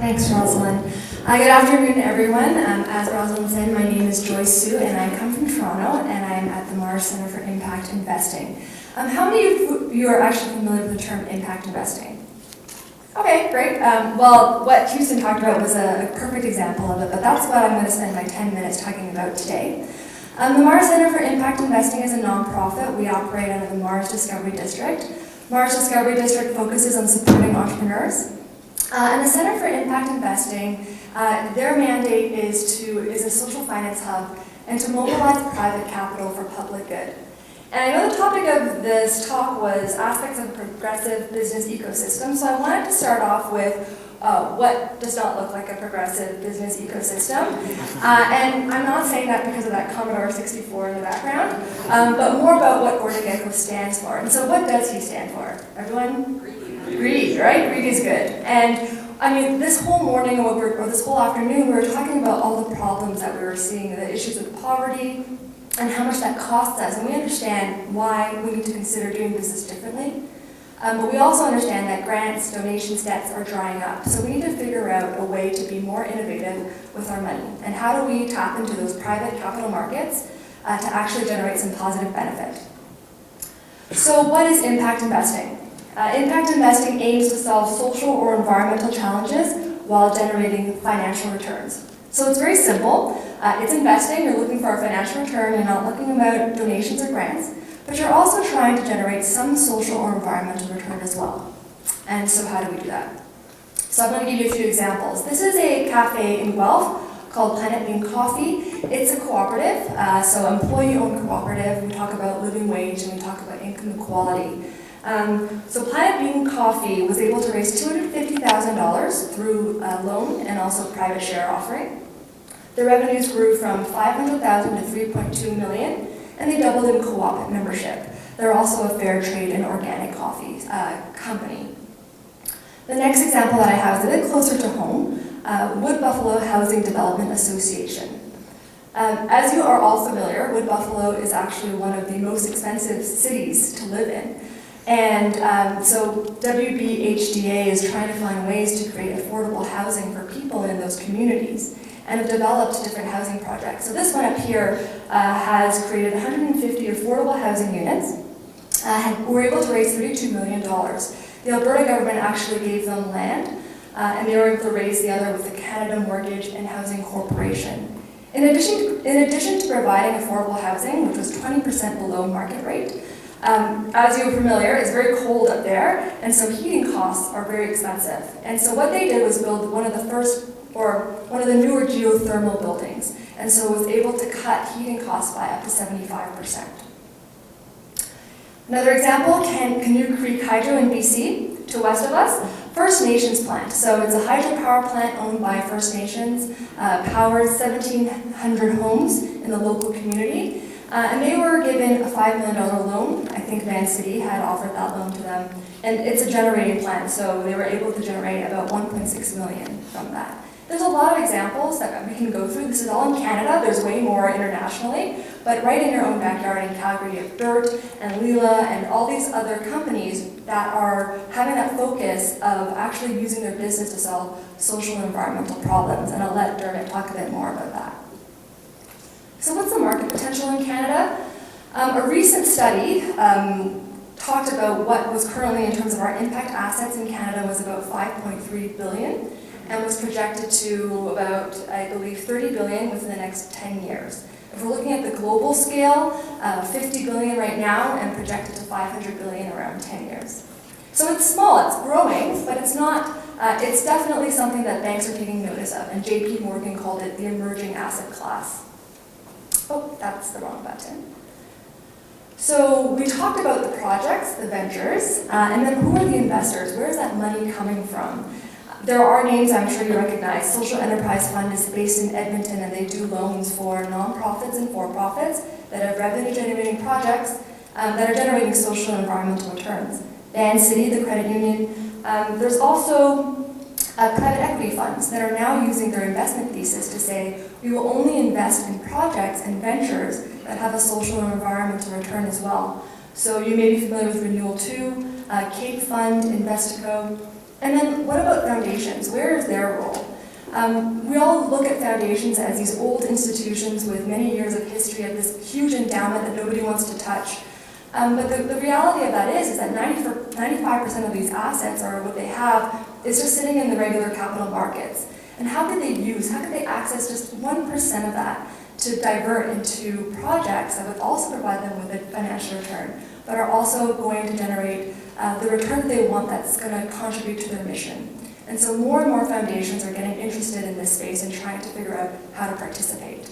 Thanks, Rosalind. Good afternoon, everyone. As Rosalind said, my name is Joyce Sou, and I come from Toronto, and I'm at the Mars Center for Impact Investing. How many of you are actually familiar with the term impact investing? Okay, great. Well, what Houston talked about was a perfect example of it, but that's what I'm going to spend my 10 minutes talking about today. The Mars Center for Impact Investing is a nonprofit. We operate under the Mars Discovery District. Mars Discovery District focuses on supporting entrepreneurs. And the Center for Impact Investing, their mandate is a social finance hub and to mobilize private capital for public good. And I know the topic of this talk was aspects of progressive business ecosystem, so I wanted to start off with what does not look like a progressive business ecosystem. And I'm not saying that because of that Commodore 64 in the background, but more about what Gordon Gekko stands for. And so what does he stand for? Everyone? Greed, right? Greed is good. And I mean, this whole morning or this whole afternoon, we were talking about all the problems that we were seeing, the issues with poverty, and how much that costs us. And we understand why we need to consider doing business differently. But we also understand that grants, donations, debts are drying up. So we need to figure out a way to be more innovative with our money. And how do we tap into those private capital markets to actually generate some positive benefit? So what is impact investing? Impact investing aims to solve social or environmental challenges while generating financial returns. So it's very simple. It's investing, you're looking for a financial return, you're not looking about donations or grants, but you're also trying to generate some social or environmental return as well. And so how do we do that? So I'm going to give you a few examples. This is a cafe in Guelph called Planet Bean Coffee. It's a cooperative, so employee-owned cooperative. We talk about living wage and we talk about income equality. So Planet Bean Coffee was able to raise $250,000 through a loan and also private share offering. Their revenues grew from $500,000 to $3.2 million, and they doubled in co-op membership. They're also a fair trade and organic coffee company. The next example that I have is a bit closer to home, Wood Buffalo Housing Development Association. As you are all familiar, Wood Buffalo is actually one of the most expensive cities to live in. And so WBHDA is trying to find ways to create affordable housing for people in those communities and have developed different housing projects. So this one up here has created 150 affordable housing units. We're able to raise $32 million. The Alberta government actually gave them land, and they were able to raise the other with the Canada Mortgage and Housing Corporation. In addition to providing affordable housing, which was 20% below market rate, as you're familiar, it's very cold up there, and so heating costs are very expensive. And so what they did was build one of the newer geothermal buildings, and so was able to cut heating costs by up to 75%. Another example, Canoe Creek Hydro in BC, to west of us, First Nations plant. So it's a hydropower plant owned by First Nations, powers 1,700 homes in the local community. And they were given a $5 million loan. I think Van City had offered that loan to them. And it's a generating plant, so they were able to generate about $1.6 million from that. There's a lot of examples that we can go through. This is all in Canada. There's way more internationally. But right in your own backyard in Calgary, you have Dirt and Leela and all these other companies that are having that focus of actually using their business to solve social and environmental problems. And I'll let Dermot talk a bit more about that. So what's the market potential in Canada? A recent study talked about what was currently, in terms of our impact assets in Canada, was about $5.3 billion and was projected to about, I believe, $30 billion within the next 10 years. If we're looking at the global scale, $50 billion right now and projected to $500 billion around 10 years. So it's small, it's growing, but it's not, it's definitely something that banks are taking notice of, and JP Morgan called it the emerging asset class. Oh, that's the wrong button. So we talked about the projects, the ventures, and then who are the investors? Where is that money coming from? There are names I'm sure you recognize. Social Enterprise Fund is based in Edmonton, and they do loans for nonprofits and for-profits that have revenue-generating projects that are generating social and environmental returns. Van City, the credit union. There's also private equity funds that are now using their investment thesis to say, we will only invest in projects and ventures that have a social and environmental return as well. So you may be familiar with Renewal 2, Cape Fund, Investico. And then what about foundations? Where is their role? We all look at foundations as these old institutions with many years of history of this huge endowment that nobody wants to touch. But the reality of that is that 95% of these assets, or what they have, is just sitting in the regular capital markets. And how could they access just 1% of that to divert into projects that would also provide them with a financial return, but are also going to generate the return that they want that's going to contribute to their mission. And so more and more foundations are getting interested in this space and trying to figure out how to participate.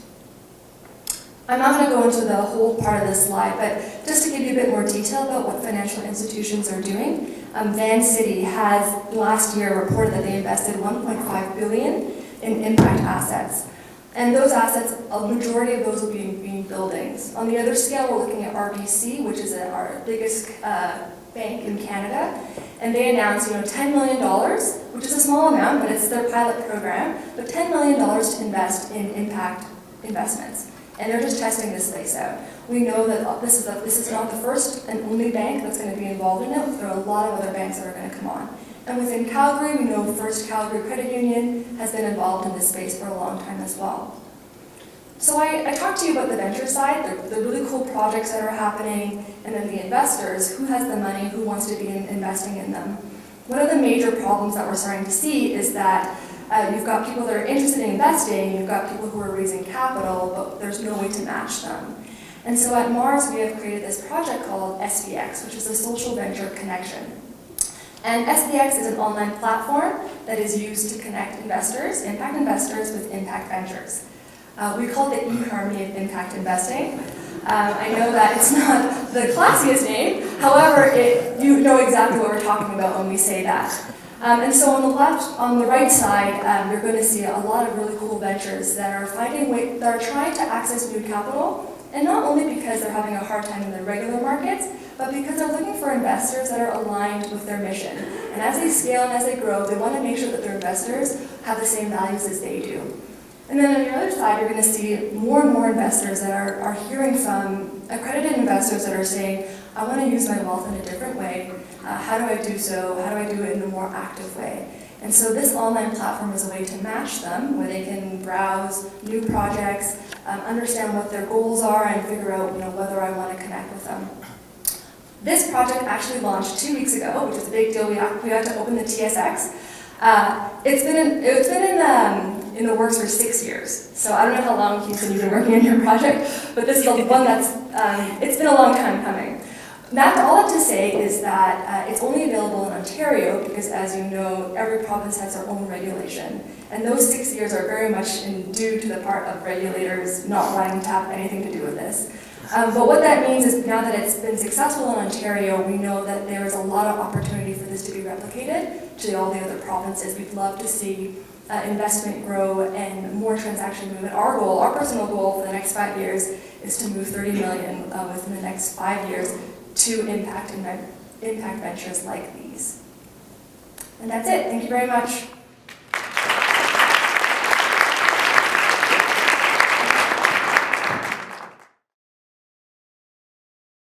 I'm not going to go into the whole part of this slide, but just to give you a bit more detail about what financial institutions are doing, Van City has last year reported that they invested $1.5 billion in impact assets. And those assets, a majority of those will be in buildings. On the other scale, we're looking at RBC, which is our biggest bank in Canada, and they announced $10 million, which is a small amount, but it's their pilot program, but $10 million to invest in impact investments. And they're just testing this space out. We know that this is not the first and only bank that's going to be involved in it. There are a lot of other banks that are going to come on. And within Calgary, we know First Calgary Credit Union has been involved in this space for a long time as well. So I talked to you about the venture side, the really cool projects that are happening, and then the investors, who has the money, who wants to be investing in them. One of the major problems that we're starting to see is that you've got people that are interested in investing, you've got people who are raising capital, but there's no way to match them. And so at Mars, we have created this project called SVX, which is a social venture connection. And SVX is an online platform that is used to connect investors, impact investors, with impact ventures. We call it the eHarmony of impact investing. I know that it's not the classiest name, however, you know exactly what we're talking about when we say that. And so on the right side, you're going to see a lot of really cool ventures that are trying to access new capital, and not only because they're having a hard time in the regular markets, but because they're looking for investors that are aligned with their mission. And as they scale and as they grow, they want to make sure that their investors have the same values as they do. And then on your other side, you're going to see more and more investors that are hearing from accredited investors that are saying, I want to use my wealth in a different way. How do I do so? How do I do it in a more active way? And so this online platform is a way to match them, where they can browse new projects, understand what their goals are, and figure out whether I want to connect with them. This project actually launched 2 weeks ago, which is a big deal. We had to open the TSX. It's been in the works for 6 years. So I don't know how long, Houston, you've been working on your project, but this is the one that's, it's been a long time coming. All that to say is that it's only available in Ontario because, as you know, every province has their own regulation. And those 6 years are very much due to the part of regulators not wanting to have anything to do with this. But what that means is now that it's been successful in Ontario, we know that there is a lot of opportunity for this to be replicated to all the other provinces. We'd love to see investment grow and more transaction movement. Our personal goal for the next 5 years is to move 30 million within the next 5 years to impact ventures like these. And that's it. Thank you very much.